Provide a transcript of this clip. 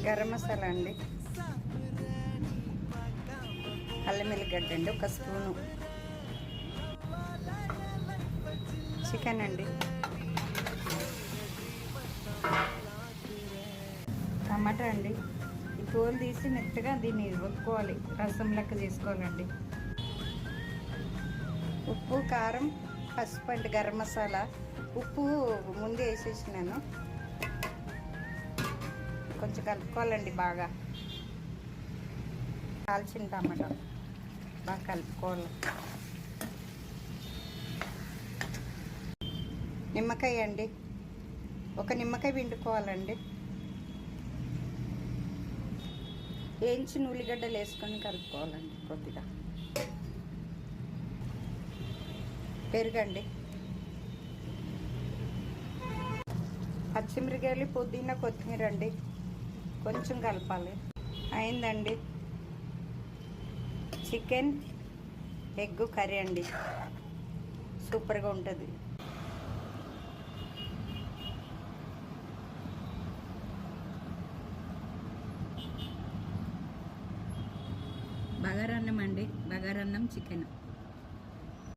గరం మసాలా అండి, అల్లం వెల్లిగడ్డ అండి 1 స్పూను, చికెన్ అండి, టమాటా అండి. ఈ తోలు తీసి మెత్తగా దీన్ని ఒత్తుకోవాలి, రసం లెక్క చేసుకోవాలండి. ఉప్పు, కారం, పసుపు అండి, గరం మసాలా. ఉప్పు ముందే వేసేసినాను, కొంచెం కలుపుకోవాలండి బాగా. కాల్చిన టమాటా బాగా కలుపుకోవాలి. నిమ్మకాయ అండి, 1 నిమ్మకాయ పిండుకోవాలండి. వేయించిన ఉల్లిగడ్డలు వేసుకొని కలుపుకోవాలండి కొద్దిగా. పెరుగండి, పచ్చిమిరకాయలు, పుదీనా, కొత్తిమీర అండి, కొంచెం కలపాలి. అయిందండి. చికెన్ ఎగ్ కర్రీ అండి, సూపర్గా ఉంటుంది. బగారన్నం అండి, బగారన్నం చికెన్.